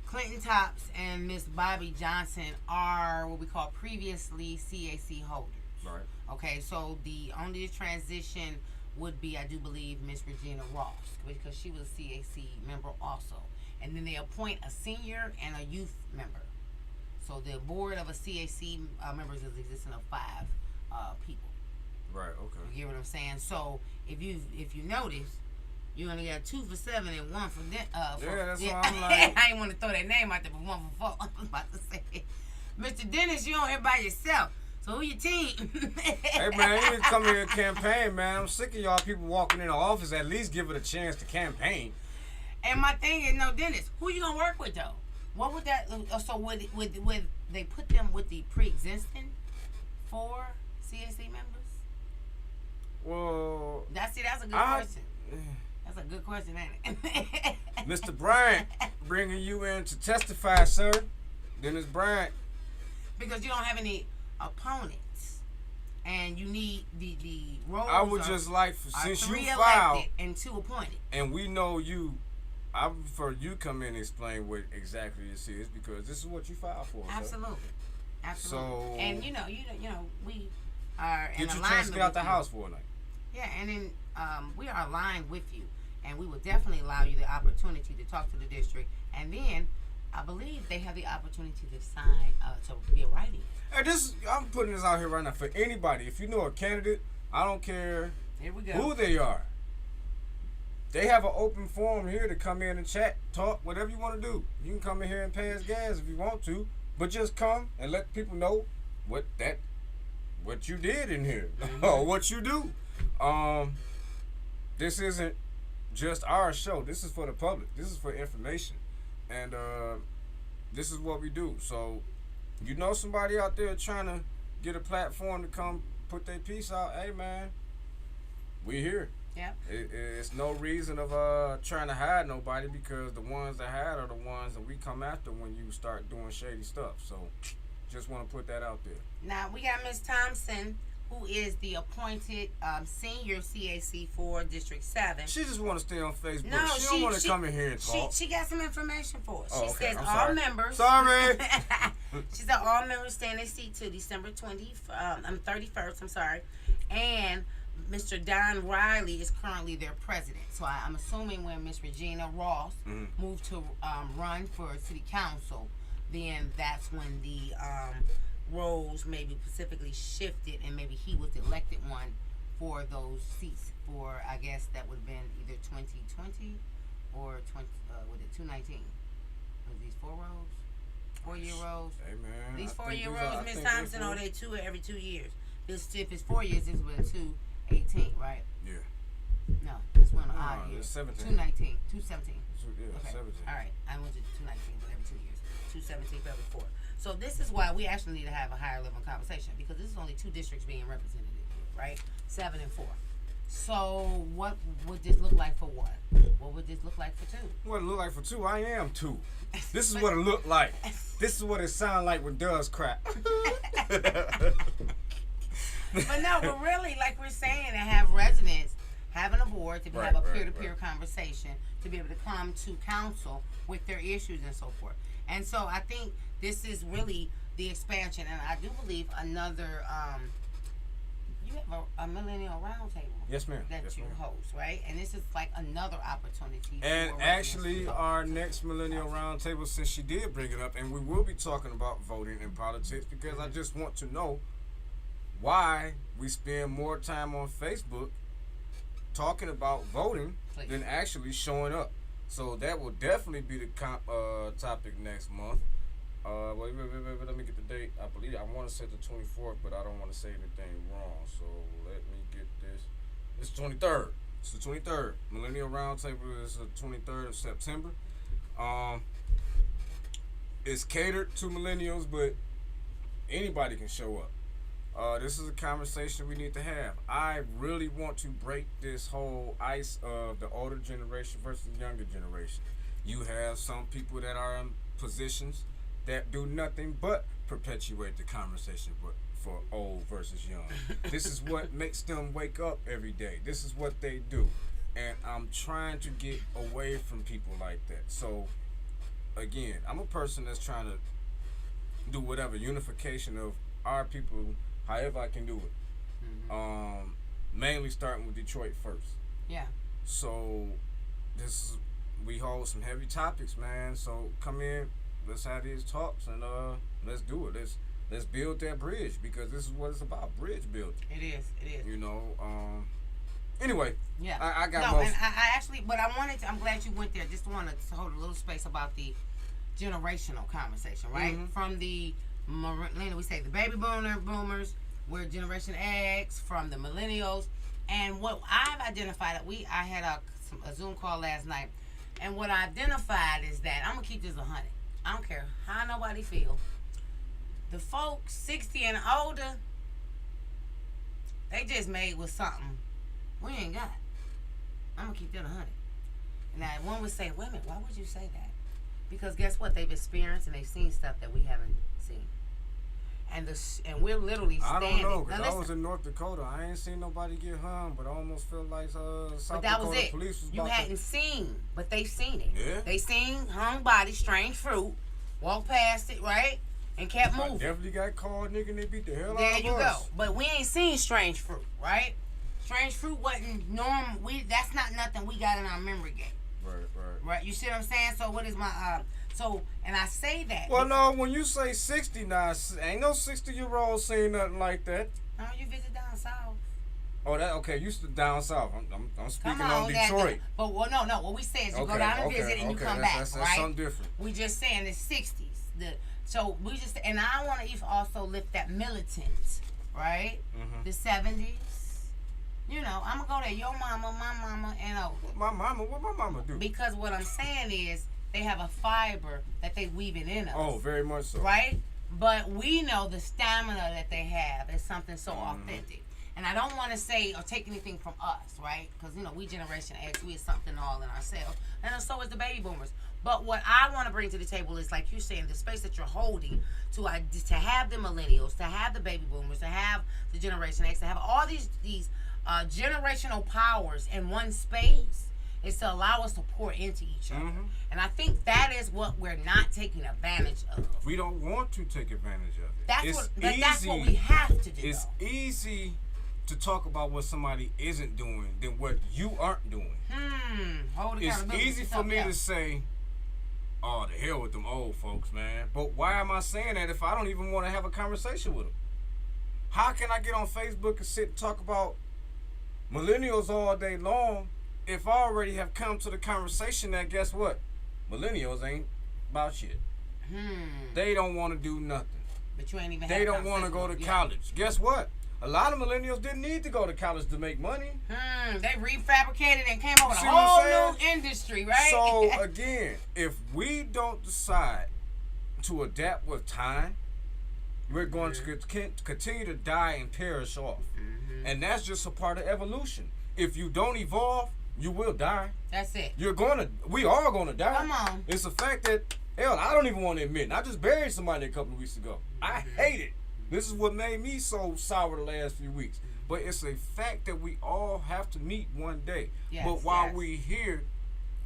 S2: Clinton Tops and Miss Bobby Johnson, are what we call previously CAC holders.
S1: Right.
S2: Okay, so the only transition would be, I do believe, Miss Regina Ross, because she was a CAC member also. And then they appoint a senior and a youth member. So the board of a CAC members is existing of 5 people.
S1: Right. Okay.
S2: You get what I'm saying? So if you notice, you only got 2 for 7 and 1 for
S1: that's why I'm like.
S2: I didn't want to throw that name out there, but 1 for 4. I was about to say, Mr. Dennis, you on here by yourself. So who your team?
S1: Hey man, you need to come here and campaign, man. I'm sick of y'all people walking in the office. At least give it a chance to campaign.
S2: And my thing is, no, Dennis, who you gonna work with though? What would that? So would they put them with the pre-existing 4 CAC members?
S1: Well,
S2: that's a good question. That's a good question, ain't it?
S1: Mr. Bryant, bringing you in to testify, sir. Dennis Bryant.
S2: Because you don't have any opponents, and you need the roles.
S1: I would just like, since
S2: 3
S1: you filed
S2: and 2 appointed,
S1: and we know you, I prefer you come in and explain what exactly this is, because this is what you filed for.
S2: Absolutely,
S1: sir.
S2: absolutely.
S1: So,
S2: and we are in
S1: get your
S2: alignment
S1: chance to get out the
S2: with
S1: house for a night.
S2: Yeah, and then we are aligned with you, and we will definitely allow you the opportunity to talk to the district, and then I believe they have the opportunity to sign to be a write-in.
S1: Hey, I'm putting this out here right now for anybody. If you know a candidate, I don't care
S2: Here we go.
S1: who they are. They have an open forum here to come in and chat, talk, whatever you want to do. You can come in here and pass gas if you want to, but just come and let people know what you did in here or what you do. This isn't just our show. This is for the public. This is for information, and this is what we do. So, you know somebody out there trying to get a platform to come put their piece out, hey man, we here.
S2: Yeah.
S1: It's no reason of trying to hide nobody, because the ones that hide are the ones that we come after when you start doing shady stuff. So just want to put that out there.
S2: Now we got Ms. Thompson, who is the appointed senior CAC for District 7.
S1: She just want to stay on Facebook.
S2: No,
S1: she don't want to come in here and talk.
S2: She got some information for us.
S1: Oh,
S2: She
S1: okay.
S2: says
S1: I'm
S2: all
S1: sorry.
S2: members.
S1: Sorry.
S2: She said all members stay in their seat till December 31st. I'm sorry. And Mr. Don Riley is currently their president. So I'm assuming when Miss Regina Ross moved to run for city council, then that's when the roles maybe specifically shifted, and maybe he was the elected one for those seats for, I guess that would have been either 2020 or 219. Was these 4 rows? 4-year rows?
S1: Hey man,
S2: These
S1: I
S2: 4-year
S1: think
S2: rows,
S1: these
S2: Miss
S1: are- I
S2: Thompson,
S1: think
S2: or
S1: they
S2: they 2 every 2 years? If it's 4 years, this was 218, right?
S1: Yeah.
S2: No, this one
S1: No,
S2: odd year.
S1: it's 17.
S2: 219, 217.
S1: Yeah,
S2: Okay.
S1: 17.
S2: All right. I went to 219, but every 2 years. 217 for every 4. So this is why we actually need to have a higher level conversation, because this is only 2 districts being represented here, right? 7 and 4. So what would this look like for what? What would this look like for 2?
S1: What it look like for 2? I am 2. This is what it look like. This is what it sound like when doves crack.
S2: But no, but really, like we're saying, to have residents having a board to have a peer-to-peer conversation, to be able to come to council with their issues and so forth. And so I think this is really the expansion, and I do believe another you have a millennial roundtable.
S1: Yes, ma'am.
S2: That
S1: Yes,
S2: you
S1: ma'am.
S2: host, right? And this is like another opportunity.
S1: And
S2: for
S1: actually,
S2: residents to
S1: our
S2: talk.
S1: next millennial roundtable, since she did bring it up, and we will be talking about voting and politics, because I just want to know why we spend more time on Facebook talking about voting
S2: Please.
S1: than actually showing up. So that will definitely be the topic next month. Wait, let me get the date. I believe I want to say the 24th, but I don't want to say anything wrong. So let me get this. It's 23rd. It's the 23rd. Millennial Roundtable is the 23rd of September. It's catered to millennials, but anybody can show up. This is a conversation we need to have. I really want to break this whole ice of the older generation versus the younger generation. You have some people that are in positions that do nothing but perpetuate the conversation for old versus young. This is what makes them wake up every day. This is what they do. And I'm trying to get away from people like that. So, again, I'm a person that's trying to do whatever unification of our people, however I can do it. Mainly starting with Detroit first.
S2: Yeah.
S1: So, we hold some heavy topics, man. So, come in. Let's have these talks and let's do it. Let's build that bridge, because this is what it's about, bridge building.
S2: It is.
S1: You know. Anyway.
S2: Yeah.
S1: I got
S2: no,
S1: most.
S2: and I actually, but I wanted to. I'm glad you went there. Just wanted to hold a little space about the generational conversation, right?
S1: Mm-hmm.
S2: From the we say the baby boomers, we're Generation X, from the millennials, and what I've identified. I had a Zoom call last night, and what I identified is that I'm gonna keep this 100. I don't care how nobody feel. The folks 60 and older, they just made with something we ain't got. I'm gonna keep that 100. And now one would say, wait a minute, why would you say that? Because guess what? They've experienced and they've seen stuff that we haven't seen. And we're literally standing.
S1: I don't know, because
S2: Now,
S1: I was in North Dakota. I ain't seen nobody get hung, but I almost felt like South
S2: but that
S1: Dakota
S2: was it.
S1: police was
S2: You
S1: about
S2: hadn't seen, but they've seen it.
S1: Yeah.
S2: They seen hung body, strange fruit, walked past it, right? And kept
S1: I
S2: moving.
S1: definitely got called, nigga, and they beat the hell
S2: There
S1: out of
S2: you
S1: us.
S2: go. But we ain't seen strange fruit, right? Strange fruit wasn't normal. That's not nothing we got in our memory game. Right. You see what I'm saying? So what is my and I say that.
S1: Well, no, when you say 60 now, ain't no 60-year-old saying nothing like that.
S2: Oh, you visit down south.
S1: Oh, that okay? You down south. I'm speaking
S2: Come
S1: on Detroit.
S2: But no. What we say is you go down and visit and you come back,
S1: that's
S2: right?
S1: something different.
S2: We just saying the 60s. So we just, and I want to also lift that militant, right?
S1: Mm-hmm.
S2: The 70s. You know, I'm gonna go there. Your mama, my mama, and
S1: What my mama do?
S2: because what I'm saying is they have a fiber that they weave it in us.
S1: Oh, very much so.
S2: Right? But we know the stamina that they have is something so authentic. And I don't want to say or take anything from us, right? Because, we Generation X, we is something all in ourselves. And so is the baby boomers. But what I want to bring to the table is, like you're saying, the space that you're holding to have the millennials, to have the baby boomers, to have the Generation X, to have all these generational powers in one space is to allow us to pour into each other.
S1: Mm-hmm.
S2: And I think that is what we're not taking advantage of.
S1: We don't want to take advantage of it.
S2: That's what we have to do.
S1: It's easy to talk about what somebody isn't doing than what you aren't doing. It's easy for me to say, oh, the hell with them old folks, man. But why am I saying that if I don't even want to have a conversation with them? How can I get on Facebook and sit and talk about millennials all day long if I already have come to the conversation that, guess what? Millennials ain't about shit. They don't want to do nothing.
S2: But you ain't even.
S1: They don't want to go to college. Guess what? A lot of millennials didn't need to go to college to make money.
S2: They refabricated and came up with
S1: See
S2: a
S1: what
S2: whole
S1: I'm
S2: new industry, right?
S1: So again, if we don't decide to adapt with time, we're going to continue to die and perish off. And that's just a part of evolution. If you don't evolve, you will die.
S2: That's it.
S1: We are gonna die.
S2: Come on.
S1: It's a fact that, hell, I don't even want to admit it. I just buried somebody a couple of weeks ago. I hate it. This is what made me so sour the last few weeks. But it's a fact that we all have to meet one day.
S2: Yes,
S1: but while we here,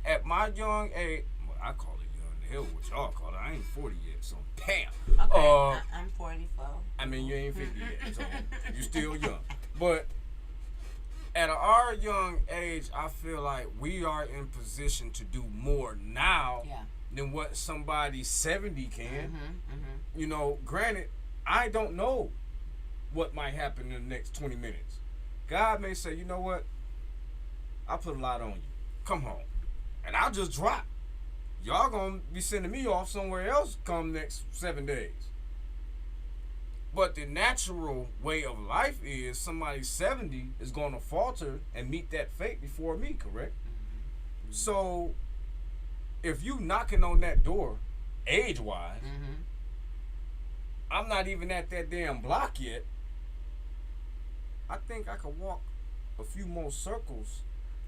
S1: at my young age, well, I call it young, the hell what y'all call it. I ain't 40 yet, so bam.
S2: Okay, I'm 44.
S1: I mean, you ain't 50 yet, so you still young. But at our young age, I feel like we are in position to do more now than what somebody 70 can. You know, granted, I don't know what might happen in the next 20 minutes. God may say, you know what? I put a lot on you. Come home. And I'll just drop. Y'all gonna be sending me off somewhere else come next 7 days. But the natural way of life is somebody 70 is gonna falter and meet that fate before me, correct? So if you knocking on that door, age-wise, I'm not even at that damn block yet. I think I could walk a few more circles,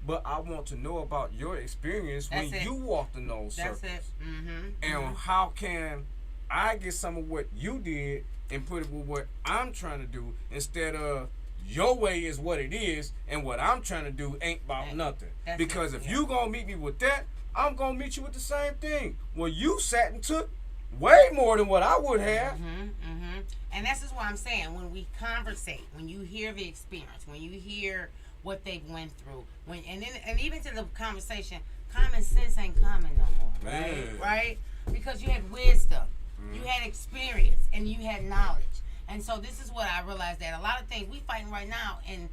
S1: but I want to know about your experience when you walked in those circles.
S2: That's it.
S1: And how can I get some of what you did and put it with what I'm trying to do instead of your way is what it is and what I'm trying to do ain't about nothing. Because if you gonna meet me with that, I'm gonna meet you with the same thing. Well, you sat and took way more than what I would have.
S2: And this is what I'm saying. When we conversate, when you hear the experience, when you hear what they went through, and even to the conversation, common sense ain't common no more, right? Because you had wisdom, you had experience, and you had knowledge. And so this is what I realized, that a lot of things we fighting right now and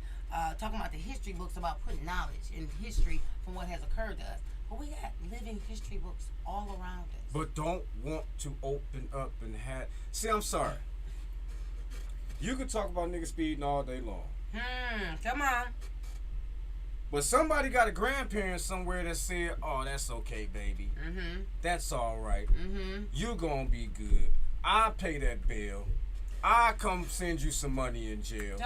S2: talking about the history books about putting knowledge in history from what has occurred to us. But we got living history books all around us.
S1: But don't want to open up and have. See, I'm sorry. You can talk about niggas speeding all day long.
S2: Come on.
S1: But somebody got a grandparent somewhere that said, oh, that's okay, baby. That's all right. You gonna be good. I'll pay that bill. I'll come send you some money in jail.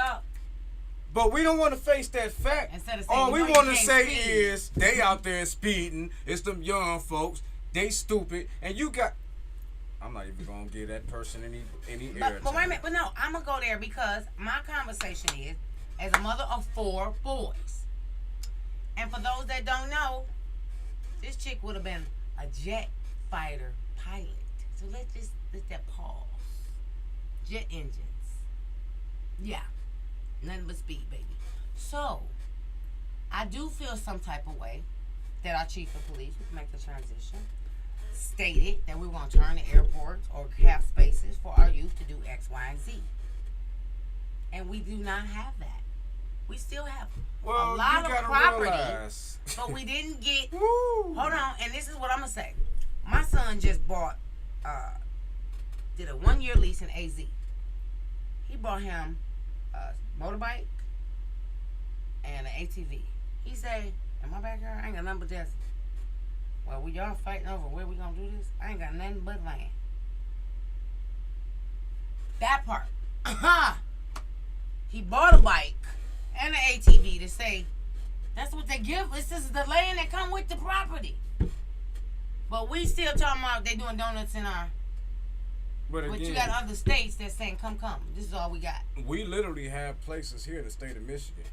S1: But we don't want to face that fact.
S2: Instead of saying,
S1: all we want to say is they out there speeding. It's them young folks. They stupid. And you got... I'm not even going to give that person any air.
S2: But wait a minute. But no, I'm going to go there because my conversation is, as a mother of 4 boys, and for those that don't know, this chick would have been a jet fighter pilot. So let that pause. Jet engines. Yeah. Nothing but speed, baby. So, I do feel some type of way that our chief of police would make the transition, stated that we want to turn the airports or have spaces for our youth to do X, Y, and Z. And we do not have that. We still have a lot of property, but we didn't get... Hold on, and this is what I'm going to say. My son just bought, did a 1-year lease in AZ. He bought him a motorbike and an ATV. He say, in my backyard, I ain't got nothing but desert. Well, we y'all fighting over where we gonna do this? I ain't got nothing but land. That part. He bought a bike and an ATV to say, that's what they give us. This is the land that come with the property. But we still talking about they doing donuts in our... But again, you got other states that's saying, come. This is all we got.
S1: We literally have places here in the state of Michigan.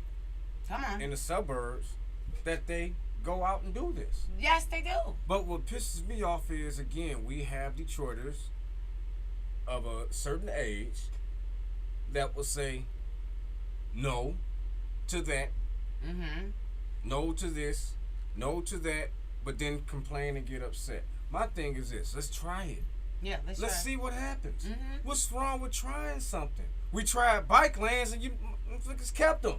S2: Come on.
S1: In the suburbs that they go out and do this.
S2: Yes, they do.
S1: But what pisses me off is, again, we have Detroiters of a certain age that will say no to that, no to this, no to that, but then complain and get upset. My thing is this. Let's try it.
S2: Yeah, let's
S1: see what happens. What's wrong with trying something? We tried bike lanes and you niggas kept them.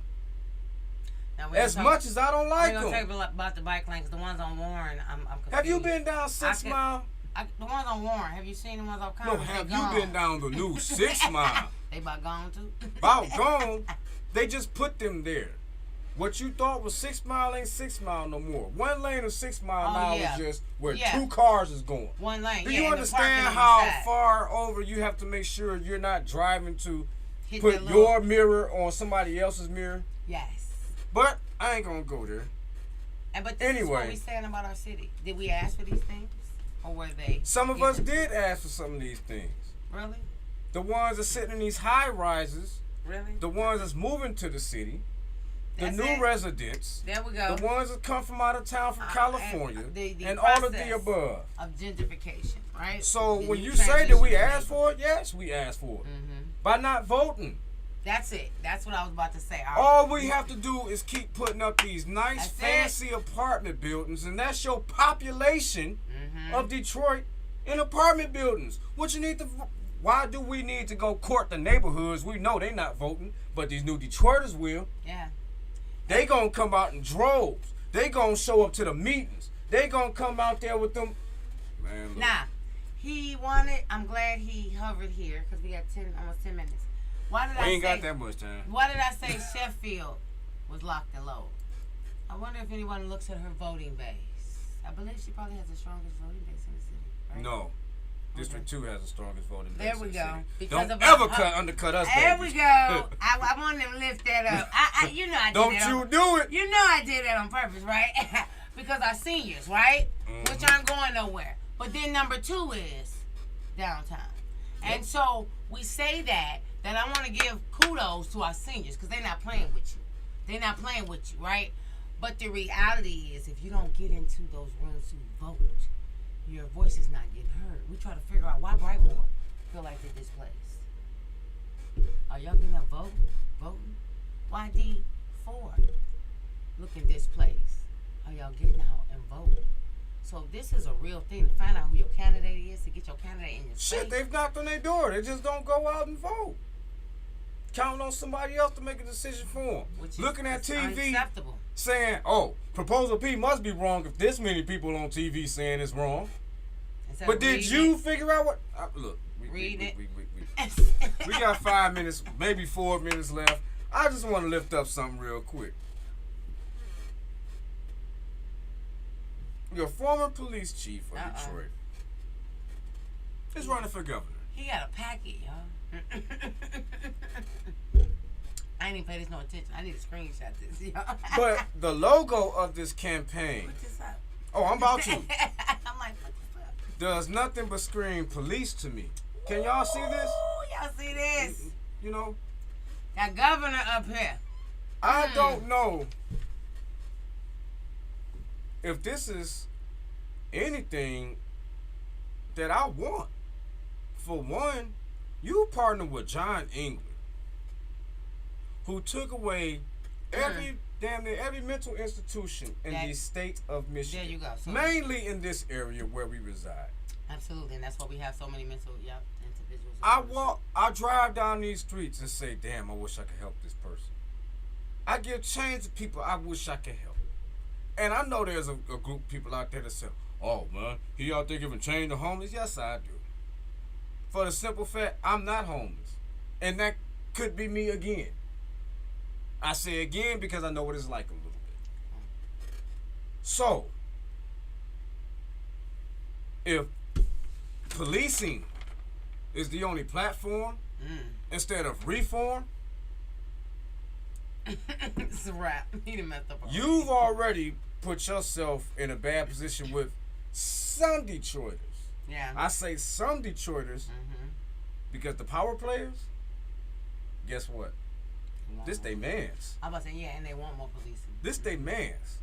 S1: As much as I don't like them.
S2: We're going to talk about the bike lanes. The ones on Warren, I'm confused.
S1: Have you been down 6 Mile?
S2: The ones on Warren. Have you seen the ones on Congress?
S1: No, have you been down the new 6 Mile?
S2: They about gone too?
S1: About gone. They just put them there. What you thought was 6 Mile ain't 6 Mile no more. 1 lane of 6 Mile now is just where 2 cars is going.
S2: 1 lane.
S1: Do you understand how far over you have to make sure you're not driving to put your mirror on somebody else's mirror?
S2: Yes.
S1: But I ain't gonna go there.
S2: But this is what we saying about our city. Did we ask for these things, or were they?
S1: Some of us did ask for some of these things.
S2: Really?
S1: The ones that sitting in these high rises.
S2: Really?
S1: The ones that's moving to the city. The new residents.
S2: There we go.
S1: The ones that come from out of town from California. And all of the above.
S2: Of gentrification, right?
S1: So when you say that we asked for it, yes, we asked for it. By not voting.
S2: That's it. That's what I was about to say.
S1: All we have to do is keep putting up these nice,
S2: That's
S1: fancy apartment buildings, and that's your population of Detroit in apartment buildings. What you need to... Why do we need to go court the neighborhoods? We know they not voting, but these new Detroiters will.
S2: Yeah.
S1: They gonna come out in droves. They gonna show up to the meetings. They gonna come out there with them. Man, look.
S2: Nah, he wanted. I'm glad he hovered here because we got almost 10 minutes. Why did I
S1: ain't
S2: say?
S1: got that much time.
S2: Why did I say Sheffield was locked and low? I wonder if anyone looks at her voting base. I believe she probably has the strongest voting base in the city. Right?
S1: No. District 2 has the strongest voting base.
S2: There we
S1: in the
S2: go.
S1: city.
S2: Because
S1: Don't
S2: of
S1: ever undercut us,
S2: There
S1: babies.
S2: we go. I wanted to lift that up. You know I did
S1: Don't
S2: that.
S1: you do it.
S2: You know I did that on purpose, right? Because our seniors, right? Which aren't going nowhere. But then number 2 is downtown. And so we say that I want to give kudos to our seniors because they're not playing with you. They're not playing with you, right? But the reality is if you don't get into those rooms to vote, your voice is not getting heard. We try to figure out why Brightmoor feel like they're displaced. Are y'all getting up voting? Why D4 looking displaced? Are y'all getting out and voting? So this is a real thing to find out who your candidate is, to get your candidate in your
S1: Shit,
S2: space.
S1: they've knocked on their door. They just don't go out and vote. Counting on somebody else to make a decision for them. Looking at TV,
S2: unacceptable.
S1: saying, "Oh, Proposal P must be wrong if this many people on TV saying it's wrong."
S2: Instead
S1: But
S2: of
S1: did
S2: reading
S1: you
S2: it,
S1: figure out what? Look, we got 5 minutes, maybe 4 minutes left. I just want to lift up something real quick. Your former police chief of Detroit is running for governor.
S2: He got a packet, y'all. I ain't even pay this no attention. I need to screenshot this, y'all.
S1: But the logo of this campaign,
S2: Put this up.
S1: oh, I'm about to,
S2: I'm like, put this up.
S1: does nothing but scream police to me. Can y'all see this?
S2: Ooh, y'all see this?
S1: You know,
S2: Got governor up here.
S1: I don't know if this is anything that I want. For one, you partner with John England, who took away damn near every mental institution in the state of Michigan.
S2: There you go. So,
S1: mainly in this area where we reside.
S2: absolutely, and that's why we have so many mental individuals.
S1: I drive down these streets and say, damn, I wish I could help this person. I give change to people I wish I could help. And I know there's a group of people out there that say, oh man, he out there giving change to homeless. Yes, I do. For the simple fact, I'm not homeless. And that could be me again. I say again because I know what it's like a little bit. So, if policing is the only platform instead of reform,
S2: It's a wrap. He done messed up.
S1: you've already put yourself in a bad position with some Detroiters.
S2: Yeah.
S1: I say some Detroiters because the power players, guess what? This they mans.
S2: I'm about to say, yeah, and they want more policing.
S1: This they mans.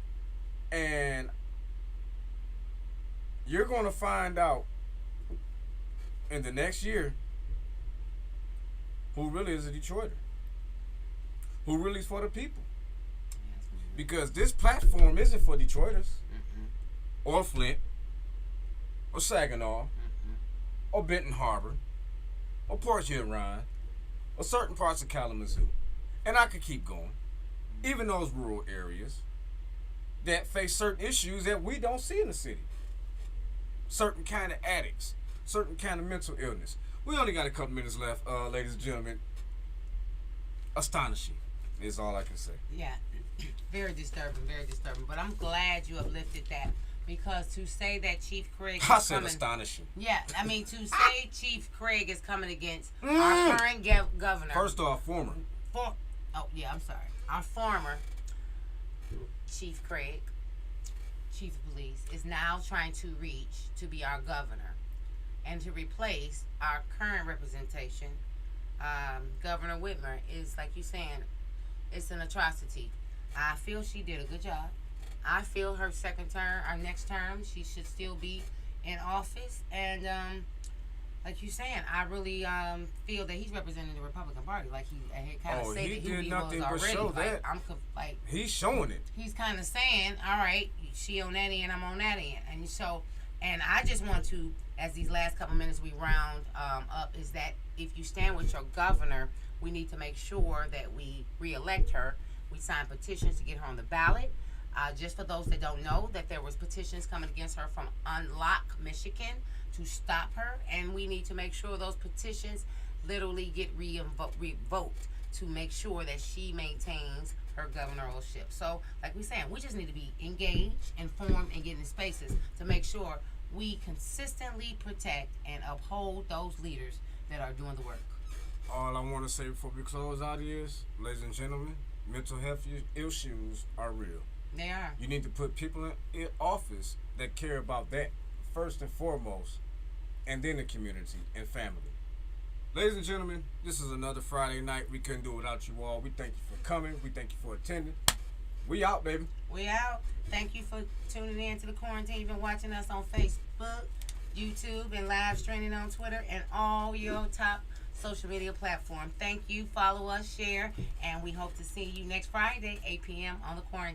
S1: And you're going to find out in the next year who really is a Detroiter. Who really is for the people. Because this platform isn't for Detroiters. Or Flint. Or Saginaw. Or Benton Harbor. Or Port Huron. Or certain parts of Kalamazoo. And I could keep going. Even those rural areas that face certain issues that we don't see in the city. Certain kind of addicts. Certain kind of mental illness. We only got a couple minutes left, ladies and gentlemen. Astonishing is all I can say.
S2: Yeah. Very disturbing, very disturbing. But I'm glad you uplifted that. Because to say that Chief Craig is
S1: I said
S2: coming...
S1: astonishing.
S2: Yeah, I mean, to say Chief Craig is coming against our current governor...
S1: First off, former.
S2: Our former Chief Craig, Chief of Police, is now trying to reach to be our governor and to replace our current representation, Governor Whitmer, is, like you saying, it's an atrocity. I feel she did a good job. I feel her second term, our next term, she should still be in office. And like you saying, I really feel that he's representing the Republican Party. Like he kind of
S1: Oh,
S2: stated
S1: he
S2: who
S1: did
S2: he
S1: nothing
S2: was
S1: but
S2: already.
S1: show
S2: Like
S1: that.
S2: like
S1: He's showing it.
S2: he's kind of saying, all right, she on that end, I'm on that end, and so, and I just want to, as these last couple minutes we round up, is that if you stand with your governor, we need to make sure that we reelect her. We sign petitions to get her on the ballot. Just for those that don't know, that there was petitions coming against her from Unlock Michigan to stop her, and we need to make sure those petitions literally get revoked to make sure that she maintains her governorship. So, like we saying, we just need to be engaged, informed, and get in spaces to make sure we consistently protect and uphold those leaders that are doing the work.
S1: All I want to say before we close out is, ladies and gentlemen, mental health issues are real.
S2: They are.
S1: You need to put people in office that care about that first and foremost, and then the community and family. Ladies and gentlemen, this is another Friday night. We couldn't do it without you all. We thank you for coming. We thank you for attending. We out, baby.
S2: We out. Thank you for tuning in to the quarantine. You've been watching us on Facebook, YouTube, and live streaming on Twitter and all your top social media platforms. Thank you. Follow us, share, and we hope to see you next Friday, 8 p.m. on the quarantine.